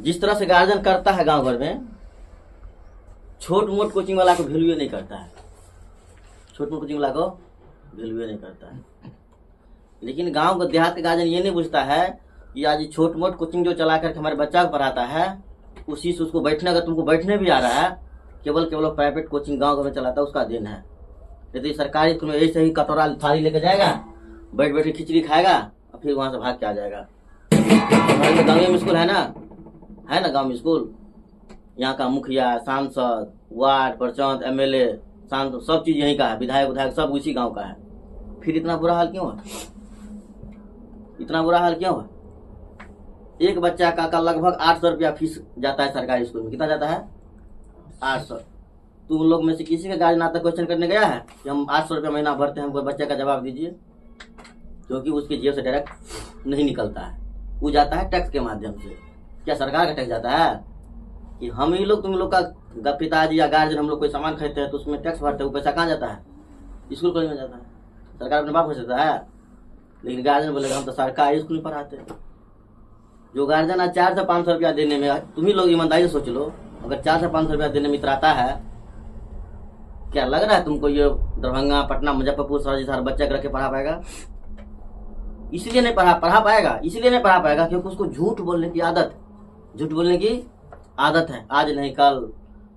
जिस तरह से गार्जियन करता है गांव घर में, छोट मोट कोचिंग वाला को वैल्यू नहीं करता है, छोट मोट कोचिंग वाला को वैल्यू नहीं करता है। लेकिन गांव का देहात का गार्जियन ये नहीं पूछता है कि आज छोट मोट कोचिंग जो चला करके हमारे बच्चा को पढ़ाता है, उसी से उसको बैठने का, तुमको बैठने भी आ रहा है, केवल प्राइवेट कोचिंग गांव में चलाता है उसका दिन है। नहीं तो सरकारी स्कूल में ऐसे ही कटोरा थाली लेके जाएगा, बैठ बैठ के खिचड़ी खाएगा और फिर वहां से भाग के आ जाएगा। हमारे गाँव में स्कूल है ना गाँव में स्कूल, यहाँ का मुखिया, सांसद, वार्ड प्रचंड, MLA, सांसद, सब चीज यहीं का है, विधायक सब उसी गांव का है। फिर इतना बुरा हाल क्यों है? इतना बुरा हाल क्यों है? एक बच्चा का लगभग 800 रुपया फीस जाता है सरकारी स्कूल में। कितना जाता है? 800। तुम लोग में से किसी का गार्जियन आता क्वेश्चन करने गया है कि हम 800 रुपया महीना भरते हैं, हमको बच्चे का जवाब दीजिए? क्योंकि उसकी जेब से डायरेक्ट नहीं निकलता है, वो जाता है टैक्स के माध्यम से। क्या सरकार का टैक्स जाता है? कि हम ही लोग, तुम लोग का पिताजी या गार्जियन हम लोग कोई सामान खरीदते हैं तो उसमें टैक्स भरते हैं, वो पैसा कहाँ जाता है? स्कूल कॉलेज में जाता है। सरकार अपने बाप को देता है, लेकिन गार्जियन बोलेगा हम तो सरकारी स्कूल में पढ़ाते हैं। जो गार्जियन आज 400 से 500 रुपया देने में, तुम ही लोग ईमानदारी से सोच लो, अगर 400 से 500 रुपया देने में इतराता है, क्या लग रहा है तुमको ये दरभंगा, पटना, मुजफ्फरपुर सारे बच्चे रख के पढ़ा पाएगा? इसलिए नहीं पढ़ा पाएगा क्योंकि उसको झूठ बोलने की आदत है। आज नहीं कल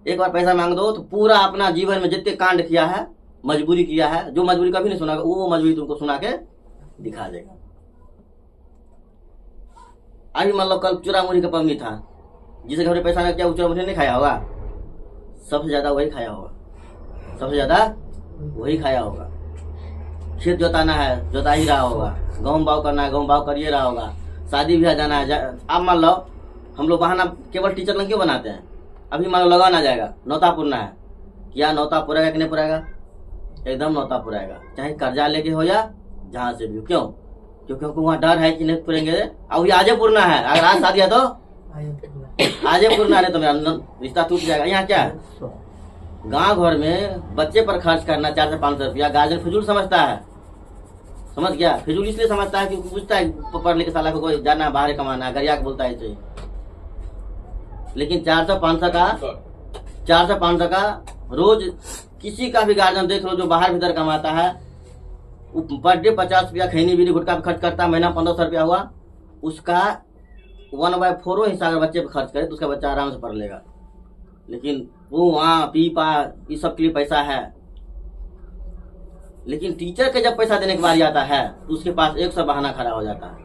एक बार पैसा मांग दो तो पूरा अपना जीवन में जितने कांड किया है, मजबूरी किया है, जो मजबूरी कभी नहीं सुना, वो मजबूरी तुमको सुना के दिखा देगा। अभी मान लो कल चूरा मुरही का पवनी था, जिसे घर में पैसा नहीं किया वो चूरा मुरही नहीं खाया होगा? सबसे ज्यादा वही खाया होगा। खेत जोताना है, जोता ही रहा होगा। गेहूं बाव करना है, गेहूं बाव करिए रहा होगा। शादी ब्याह जाना है, अब मान लो हम लोग बहाना केवल टीचर लोग क्यों बनाते हैं? अभी मान लो लगाना जाएगा, नौता पुरना है, क्या नौता पुरेगा कि नहीं पुरेगा? एकदम नौता पुराएगा, चाहे कर्जा लेके हो या जहां से भी। क्यों? क्योंकि वहाँ डर है कि नहीं पुरेंगे, अब आजे पुरना है। अगर आज शादी है तो आजे पुरना है, तो मेरा रिश्ता टूट जाएगा। यहाँ क्या है, गांव घर में बच्चे पर खर्च करना 400 से 500 रुपया गार्जियन फिजूल समझता है। समझ गया? फिजूल इसलिए समझता है क्योंकि पूछता है पढ़ लिखे साला को कोई जाना है, बाहर कमाना है, गरिया के बोलता है चाहिए। लेकिन 400 500 का रोज किसी का भी गार्जियन देख लो जो बाहर भीतर कमाता है, पर डे 50 रुपया खैनी बीड़ी गुटखा पे खर्च करता है, महीना 1500 रुपया हुआ, उसका 1/4 हिस्सा अगर बच्चे पे खर्च करे तो उसका बच्चा आराम से पढ़ लेगा। लेकिन वो वहाँ पीपा इस सब के लिए पैसा है। लेकिन टीचर के जब पैसा देने की बारी आता है तो उसके पास 100 बहाना खड़ा हो जाता है।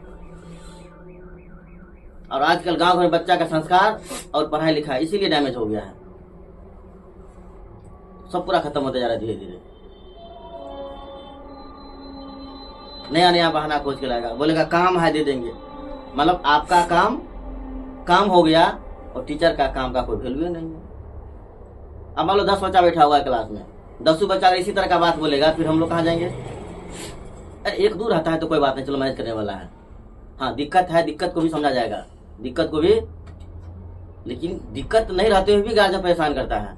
और आजकल गांव में बच्चा का संस्कार और पढ़ाई लिखाई इसीलिए डैमेज हो गया है, सब पूरा खत्म होते जा रहा है धीरे धीरे। नया बहाना खोज के लाएगा, बोलेगा काम है दे देंगे। मतलब आपका काम हो गया और टीचर का काम का कोई वैल्यू नहीं है। अब मान लो 10 बच्चा बैठा हुआ है क्लास में, 10 बच्चा इसी तरह का बात बोलेगा, फिर हम लोग कहाँ जाएंगे? अरे एक दूर रहता है तो कोई बात नहीं, चलो मैनेज करने वाला है। हाँ दिक्कत है, दिक्कत को भी समझा जाएगा, दिक्कत को भी। लेकिन दिक्कत नहीं रहते हुए भी गार्जियन परेशान करता है,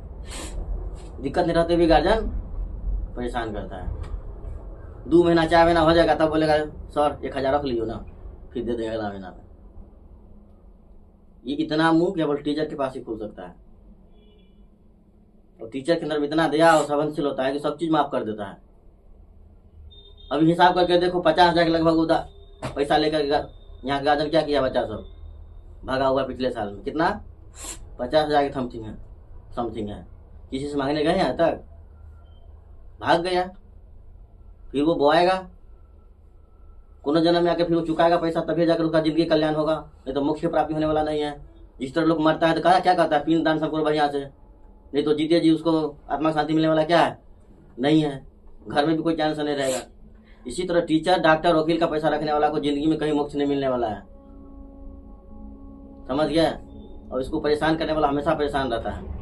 दिक्कत नहीं रहते हुए गार्जियन परेशान करता है। 2 महीना 4 महीना हो जाएगा तब बोलेगा सर 1000 रख लियो ना, फिर दे देगा अगला महीना में। ये इतना मुंह केवल टीचर के पास ही खुल सकता है। और टीचर के अंदर में इतना दया और सहनशील होता है कि सब चीज माफ कर देता है। अभी हिसाब करके देखो 50,000 के लगभग उधर पैसा लेकर यहाँ गार्जियन क्या किया, बच्चा सब भागा हुआ पिछले साल में। कितना? 50,000 के समथिंग है। किसी से मांगने गए यहाँ तक, भाग गया। फिर वो बोआएगा कोनो जन्म में आके, फिर वो चुकाएगा पैसा, तभी जाकर उसका जिंदगी कल्याण होगा, नहीं तो मोक्ष प्राप्ति होने वाला नहीं है। जिस तरह लोग मरता है तो क्या करता है, पिंड दान सब करो बढ़िया से, नहीं तो जीते जी उसको आत्मा शांति मिलने वाला क्या है? नहीं है। घर में भी कोई चैन से नहीं रहेगा। इसी तरह टीचर, डॉक्टर, वकील का पैसा रखने वाला को जिंदगी में कहीं मोक्ष नहीं मिलने वाला है। समझ गया? और इसको परेशान करने वाला हमेशा परेशान रहता है।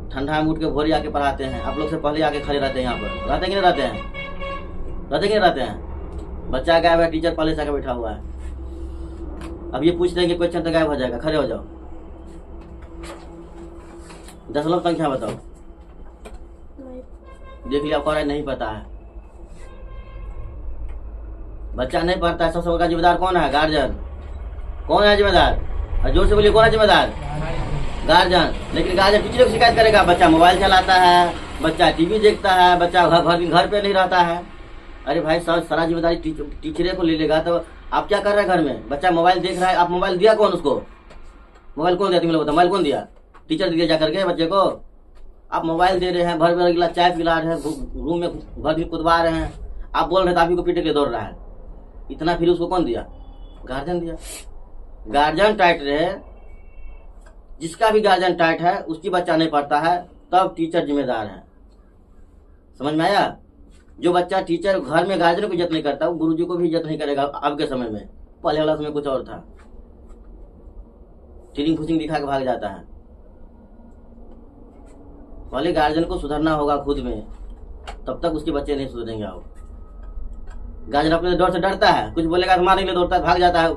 ठंडा में उठ के भोरी आके पढ़ाते हैं, आप लोग से पहले आके खड़े रहते हैं। यहाँ पर रहते कि नहीं रहते हैं? बच्चा गायब है, टीचर पहले से आके बैठा हुआ है। अब ये पूछ देंगे क्वेश्चन तो गायब हो जाएगा, खड़े हो जाओ। दशमलव संख्या बताओ। देख लिया, कौन है नहीं पता है। बच्चा नहीं पढ़ता है, सबसे बड़ा जिम्मेदार कौन है? गार्जियन। कौन है जिम्मेदार? और जोर से बोलिए, कौन है जिम्मेदार? गार्जियन। लेकिन गार्जियन टीचर को शिकायत करेगा, बच्चा मोबाइल चलाता है, बच्चा टीवी देखता है, बच्चा घर पे नहीं रहता है। अरे भाई सारा जिम्मेदारी टीचरे को ले लेगा तो आप क्या कर रहे हैं घर में? बच्चा मोबाइल देख रहा है, आप मोबाइल दिया कौन उसको? मोबाइल कौन दिया? तुम लोग बताओ, मोबाइल कौन दिया? टीचर दिया जा करके बच्चे को? आप मोबाइल दे रहे हैं, भर भर गिलास चाय पिला रहे हैं, रूम में भर दिन कुदवा रहे हैं, आप बोल रहे थे आप ही को पीटे के लिए दौड़ रहा है। इतना फिर उसको कौन दिया? गार्जियन दिया। गार्जियन टाइट रहे, जिसका भी गार्जियन टाइट है उसकी बच्चा नहीं पढ़ता है, तब टीचर जिम्मेदार है। समझ में आया? जो बच्चा टीचर घर में गार्जियन को इज्जत नहीं करता, वो गुरुजी को भी इज्जत नहीं करेगा। अब के समय में, पहले वाला समय कुछ और था, टीलिंग फुसिंग दिखा के भाग जाता है। पहले गार्जियन को सुधरना होगा खुद में, तब तक उसके बच्चे नहीं सुधरेंगे। आओ, गार्जियन अपने डर से डरता है, कुछ बोलेगा तो मारने के लिए दौड़ता है, भाग जाता है,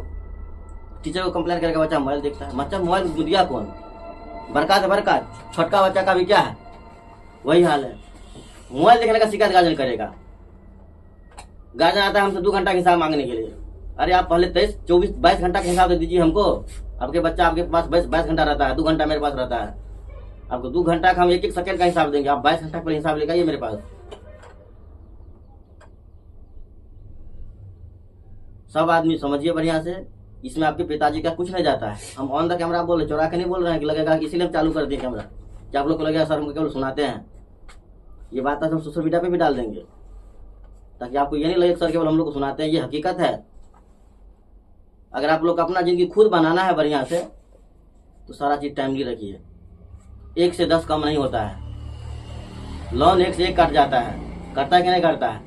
टीचर को कंप्लेन करेगा, बच्चा मोबाइल देखता है। बच्चा मोबाइल दिया कौन? बरका से बरका, छोटका बच्चा का भी क्या है, वही हाल है। मोबाइल देखने का शिकायत गार्जियन करेगा। गार्जियन आता है हमसे 2 घंटा का हिसाब मांगने के लिए। अरे आप पहले 22 घंटा का हिसाब दे दीजिए हमको। आपके बच्चा आपके पास 22 घंटा रहता है, 2 घंटा मेरे पास रहता है। आपको 2 घंटा का हम 1-1 सेकंड का हिसाब देंगे, आप 22 घंटा पर हिसाब लेकर आइए मेरे पास। सब आदमी समझिए बढ़िया से, इसमें आपके पिताजी का कुछ नहीं जाता है। हम ऑन द कैमरा बोल रहे, चुरा के नहीं बोल रहे हैं कि लगेगा कि इसीलिए हम चालू कर दिए कैमरा, क्या आप लोग को लगेगा सर हमको केवल सुनाते हैं। ये बात हम सोशल मीडिया पे भी डाल देंगे, ताकि आपको ये नहीं लगे सर केवल हम लोग को सुनाते हैं। ये हकीकत है। अगर आप लोग अपना जिंदगी खुद बनाना है बढ़िया से, तो सारा चीज टाइमली रखिए। 1 से 10 कम नहीं होता है। लोन 1 से 1 कट जाता है, करता है कि नहीं करता है?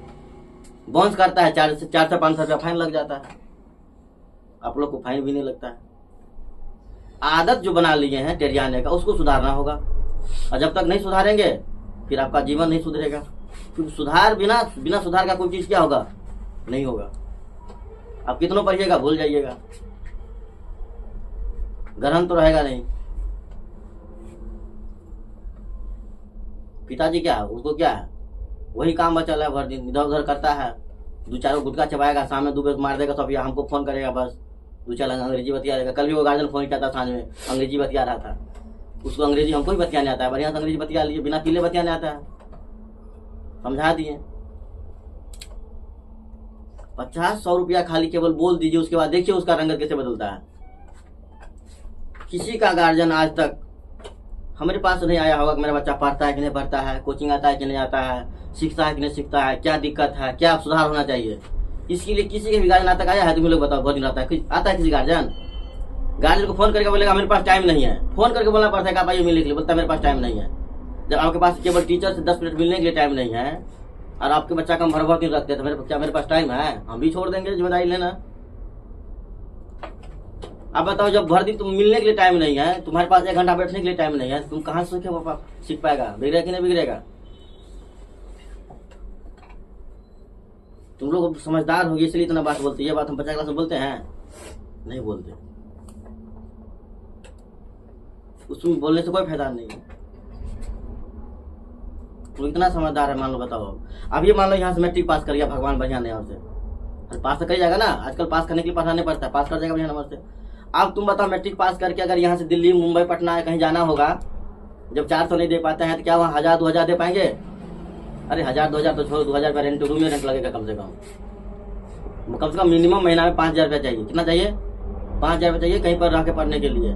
बाउंस करता है, 4 से 500 रुपया फाइन लग जाता है। आप लोग को फाइन भी नहीं लगता है। आदत जो बना लिए हैं टेरियाने का, उसको सुधारना होगा। और जब तक नहीं सुधारेंगे फिर आपका जीवन नहीं सुधरेगा। क्योंकि सुधार बिना सुधार का कोई चीज क्या होगा? नहीं होगा। आप कितनों पढ़िएगा भूल जाइएगा, ग्रहण तो रहेगा नहीं। पिताजी क्या है, उसको क्या है, वही काम बचल है, भर दिन इधर उधर करता है, 2-4 गुटखा चबाएगा, शाम में 2 बजे मार देगा, सब या हमको फोन करेगा, बस 2-4 अंग्रेजी बतिया देगा। कल भी वो गार्जियन फोन किया था, सांझ में अंग्रेजी बतिया रहा था। उसको अंग्रेजी हमको ही बतियाने आता है, बढ़िया से अंग्रेजी बतिया लिए, बिना पीले बतियाने आता है। समझा दिए। 50-100 रुपया खाली केवल बोल दीजिए, उसके बाद देखिए उसका रंगत कैसे बदलता है। किसी का गार्जियन आज तक हमारे पास नहीं आया होगा कि मेरा बच्चा पढ़ता है कि नहीं पढ़ता है, कोचिंग आता है कि नहीं आता है, सीखता है कि नहीं सीखता है, क्या दिक्कत है, क्या सुधार होना चाहिए। इसके लिए किसी के भी गार्जियन आज तक आया है? तुम लोग बताओ, बहुत दिन आता है किसी गार्जियन? गार्जियन को फोन करके बोलेगा मेरे पास टाइम नहीं है, फोन करके बोलना पड़ता है कि आप आइए मिलने के लिए, बोलता है मेरे पास टाइम नहीं है। जब आपके पास केवल टीचर से 10 मिनट मिलने के लिए टाइम नहीं है, और आपके बच्चा का हम भर दिन रखते हैं, तो मेरे पास टाइम है? हम भी छोड़ देंगे जिम्मेदारी लेना। अब बताओ, जब भर दिन तुम मिलने के लिए टाइम नहीं है, तुम्हारे पास 1 घंटा बैठने के लिए टाइम नहीं है, तुम कहाँ से सीख पाएगा? बिगड़ेगा कि नहीं बिगड़ेगा? तुम लोग समझदार हो, इसलिए इतना बात बोलते। ये बात हम 50 क्लास में बोलते हैं? नहीं बोलते। उसमें बोलने से कोई फायदा नहीं है। तो इतना समझदार है, मान लो। बताओ अब ये मान लो यहाँ से मैट्रिक पास कर गया, भगवान बढ़िया नहीं, और से पास तो कर जाएगा ना। आजकल पास करने के लिए पढ़ाने पड़ता है, पास कर जाएगा बढ़िया नंबर से। अब तुम बताओ, मैट्रिक पास करके अगर यहाँ से दिल्ली, मुंबई, पटना कहीं जाना होगा, जब 400 नहीं दे पाते हैं, तो क्या वहाँ 1000-2000 दे पाएंगे? अरे 1000-2000 तो छोड़ो, 2000 रुपया रेंट, रूम में रेंट लगेगा कम से कम मिनिमम महीना में 5000 रुपया चाहिए। कितना चाहिए? 5000 रुपया चाहिए कहीं पर रह के पढ़ने के लिए।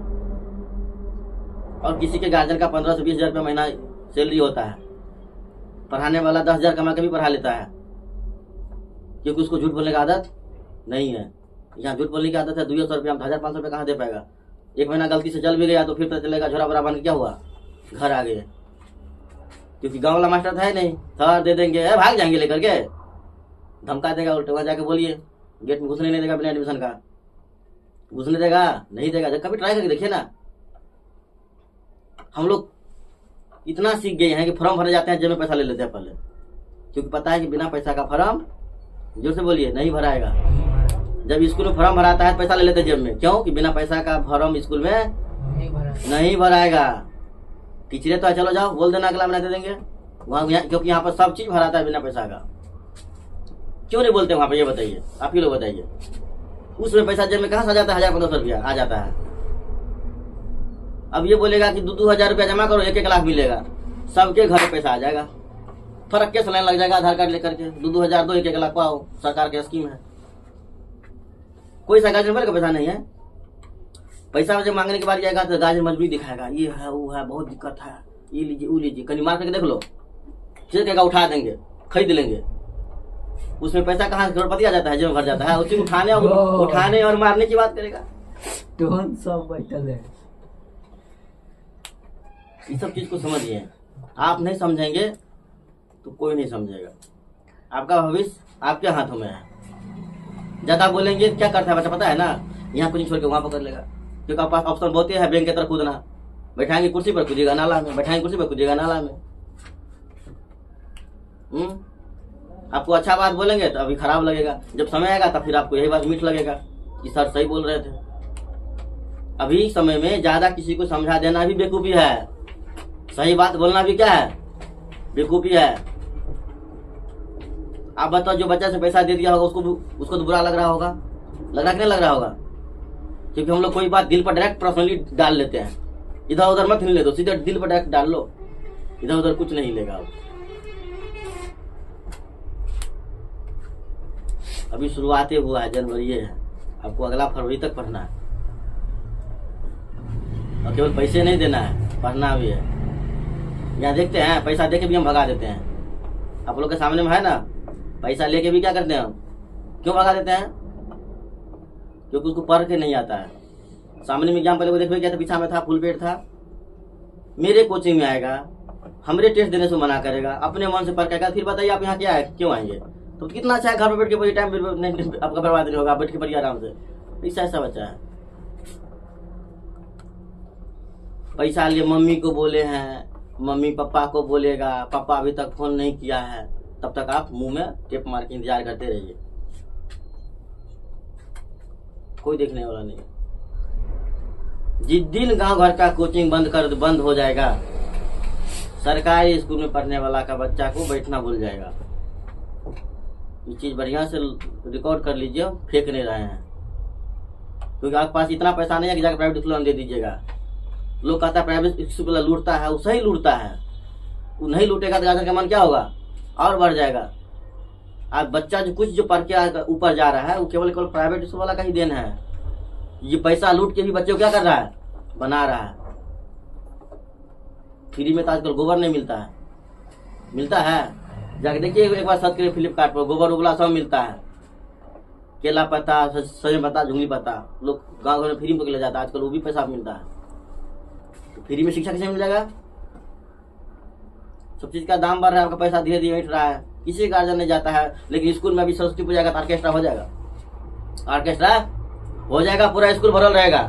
और किसी के गार्जियन का 15 से 20 हजार रुपया महीना सैलरी होता है। पढ़ाने वाला 10,000 कमा के भी पढ़ा लेता है, क्योंकि उसको झूठ बोलने की आदत नहीं है। यहाँ झूठ बोलने की आदत है, 200 रुपया, 1500 रुपया कहाँ दे पाएगा? 1 महीना गलती से चल भी गया तो फिर पता चलेगा झोरा बरा बन के क्या हुआ, घर आ गए। क्योंकि गाँव वाला मास्टर था ही नहीं, सर दे देंगे, भाग जाएंगे लेकर के, धमका देगा उल्टे। वहाँ जाके बोलिए, गेट में घुसने नहीं देगा बिना एडमिशन का, घुसने देगा नहीं देगा। जब कभी ट्राई करके देखिए ना। हम लोग इतना सीख गए हैं कि फॉर्म भरे जाते हैं, जेब में पैसा ले लेते हैं पहले, क्योंकि पता है कि बिना पैसा का फॉर्म, जोर से बोलिए, नहीं भराएगा। जब स्कूल में फॉर्म भराता है पैसा ले लेते हैं जेब में, क्यों? कि बिना पैसा का फॉर्म स्कूल में नहीं भराएगा। टीचरे तो चलो जाओ बोल देना, अगला महीना दे देंगे वहाँ, क्योंकि यहाँ पर सब चीज भराता है बिना पैसा का। क्यों नहीं बोलते वहाँ पे, ये बताइए, आप ही लोग बताइए। उसमें पैसा जेब में कहाँ से आ जाता है? 1000-1500 रुपया आ जाता है। अब ये बोलेगा कि 2-2 हज़ार रुपया जमा करो 1-1 लाख मिलेगा, सबके घर में पैसा आ जाएगा, फर्क के लाइन लग जाएगा आधार कार्ड लेकर के, 2-2 हज़ार दो 1-1 लाख पाओ, सरकार की स्कीम है। कोई सा गार्जियन का पैसा नहीं है, पैसा जब मांगने के बाद जाएगा तो गार्जियन मजबूरी दिखाएगा, ये है वो है, बहुत दिक्कत है, ये लीजिए वो लीजिए, कहीं मार करके देख लो, फिर कहेगा उठा देंगे, खरीद लेंगे। उसमें पैसा कहाँ से करोड़पति आ जाता है, जेब भर जाता है, उसी उठाने और मारने की बात करेगा। सब बैठल है। ये सब चीज को समझिए, आप नहीं समझेंगे तो कोई नहीं समझेगा। आपका भविष्य आपके हाथों में है। ज्यादा बोलेंगे क्या करता है बच्चा पता है ना, यहाँ कुछ छोड़ के वहां पकड़ लेगा, क्योंकि आपके पास ऑप्शन बहुत है बैंक की तरफ कूदना। बैठाएंगे कुर्सी पर कूदेगा नाला में, बैठाएंगे कुर्सी पर कूदेगा नाला में। आपको अच्छा बात बोलेंगे तो अभी खराब लगेगा, जब समय आएगा तब फिर आपको यही बात मीठ लगेगा कि सर सही बोल रहे थे। अभी समय में ज्यादा किसी को समझा देना भी बेवकूफी है, सही बात बोलना भी क्या है, बेवकूफी है। आप बताओ, जो बच्चा से पैसा दे दिया होगा उसको तो बुरा लग रहा होगा, लग रहा कि नहीं लग रहा होगा? क्योंकि हम लोग कोई बात दिल पर डायरेक्ट पर्सनली डाल लेते हैं, इधर उधर मत हिलने दो, सीधे दिल पर डायरेक्ट डाल लो, इधर उधर कुछ नहीं हिलेगा। अभी शुरुआत हुआ है, जनवरी है, आपको अगला फरवरी तक पढ़ना है, और केवल पैसे नहीं देना है, पढ़ना भी है। यहाँ देखते हैं पैसा देके भी हम भगा देते हैं, आप लोग के सामने में है ना, पैसा लेके भी क्या करते हैं हम, क्यों भगा देते हैं? क्योंकि उसको पढ़ के नहीं आता है। सामने में एग्जाम पहले वो देखो क्या था, पीछा में था, फुल पेट था, मेरे कोचिंग में आएगा, हमरे टेस्ट देने से मना करेगा, अपने मन से पढ़ के, फिर बताइए आप यहाँ क्या है, क्यों आएंगे? तो कितना अच्छा है, घर में बैठ के पूरी टाइम आपका बर्बाद नहीं होगा, बैठ के पढ़िए आराम से। ऐसा बच्चा है, पैसा लिए मम्मी को बोले हैं, मम्मी पापा को बोलेगा, पापा अभी तक फोन नहीं किया है, तब तक आप मुंह में टेप मार के इंतजार करते रहिए, कोई देखने वाला नहीं। जिस दिन गांव घर का कोचिंग बंद हो जाएगा, सरकारी स्कूल में पढ़ने वाला का बच्चा को बैठना भूल जाएगा। ये चीज बढ़िया से रिकॉर्ड कर लीजिए, फेंक नहीं रहे हैं, क्योंकि आपके पास इतना पैसा नहीं है कि जाकर प्राइवेट स्कूल में दे दीजिएगा। लोग कहता है प्राइवेट स्कूल लूटता है, वो सही लूटता है, वो नहीं लूटेगा तो गार्जियन का मन क्या होगा, और बढ़ जाएगा। आज बच्चा जो पढ़ के ऊपर जा रहा है, वो केवल प्राइवेट स्कूल वाला का ही देन है। ये पैसा लूट के भी बच्चे को क्या कर रहा है, बना रहा है। फ्री में तो आजकल गोबर नहीं मिलता है, मिलता है, जाके देखिए एक बार सर्च करिए फ्लिपकार्ट पर, गोबर उबला सब मिलता है, केला पत्ता, सजन पत्ता, झुंगली पत्ता, लोग गाँव घर में फ्री में ले जाता है आजकल, वो भी पैसा मिलता है। तो फ्री में शिक्षा कैसे मिल जाएगा? सब चीज का दाम बढ़ रहा है, आपका पैसा धीरे धीरे मिट रहा है, किसी गार्जियन नहीं जाता है। लेकिन स्कूल में अभी सरस्वती पूजा का ऑर्केस्ट्रा हो जाएगा, ऑर्केस्ट्रा हो जाएगा, पूरा स्कूल भरल रहेगा।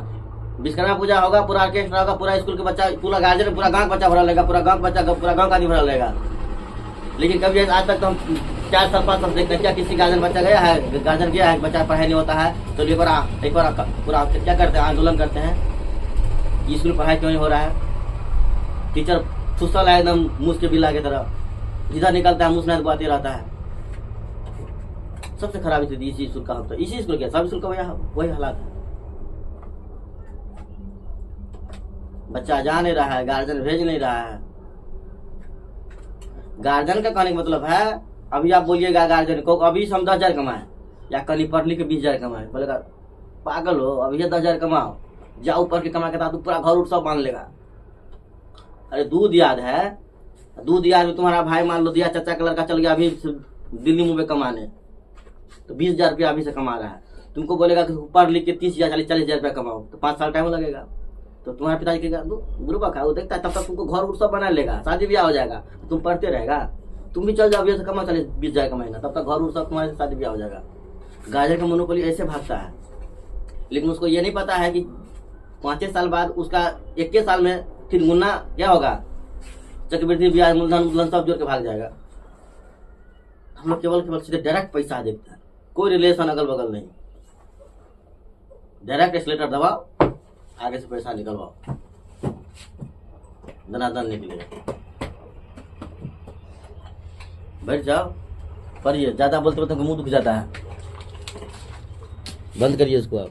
विश्वकर्मा पूजा होगा, पूरा ऑर्केस्ट्रा होगा, पूरा स्कूल के बच्चा, पूरा गार्जियन, पूरा गांव बच्चा भरल रहेगा, पूरा गांव बच्चा, पूरा गांव का आदमी भरल रहेगा। लेकिन कभी आज तक तो हम 4 साल 5 साल देखते हैं, क्या किसी गार्जियन बच्चा गया है, गार्जियन गया है, बच्चा पढ़ाई नहीं होता है तो एक बार पूरा क्या करते हैं, आंदोलन करते हैं, स्कूल पढ़ाई क्यों नहीं हो रहा है। टीचर फुसल है एकदम मुझ के बिल्ला की तरह, जिधर निकलता है मुझ नहीं बातें रहता है। सबसे खराब स्थिति इसी स्कूल का होता है, इसी स्कूल क्या सब स्कूल का वही हालात है। बच्चा जा नहीं रहा है, गार्जियन भेज नहीं रहा है। गार्जियन का कहने का मतलब है, अभी आप बोलिएगा गार्जियन को अभी हम 10,000 कमाए, या कल पढ़ लिख के 20,000 कमाए, बोलेगा पागल हो, अभी 10,000 कमाओ, जाओ पढ़ के कमा के तो पूरा घर उठ सब मान लेगा। अरे दूध याद है, दूध याद में तुम्हारा भाई मान लो दिया, चाचा का लड़का चल गया अभी दिल्ली मुंबई कमाने, तो 20,000 रुपया अभी से कमा रहा है, तुमको बोलेगा कि पढ़ लिख के 30,000 40,000 रुपया कमाओ, तो 5 साल टाइम लगेगा। तो तुम्हारे पिताजी कहेगा गुरुबा का वो देखता है, तब तक तुमको घर उठ सब बना लेगा, शादी ब्याह हो जाएगा, तुम पढ़ते रहेगा, तुम भी चल जाओ अभी से कमा 40-20,000 का महीना, तब तक घर उठ सब तुम्हारे शादी ब्याह हो जाएगा। गार्जियन का मोनोपोली ऐसे भागता है, लेकिन उसको ये नहीं पता है कि 5 साल बाद उसका 21 साल में 3 गुना क्या होगा, चक्रवृद्धि ब्याज मूलधन सब जोड़ के भाग जाएगा। हम लोग केवल सीधे डायरेक्ट पैसा देखते हैं, कोई रिलेशन अगल बगल नहीं, डायरेक्ट एक्सीलेटर दबाओ, आगे से पैसा निकलवाओ, धनाधन निकलेगा। बैठ जाओ, पढ़िए, ज्यादा बोलते बोलते मुंह दुख जाता है, बंद करिए इसको आप।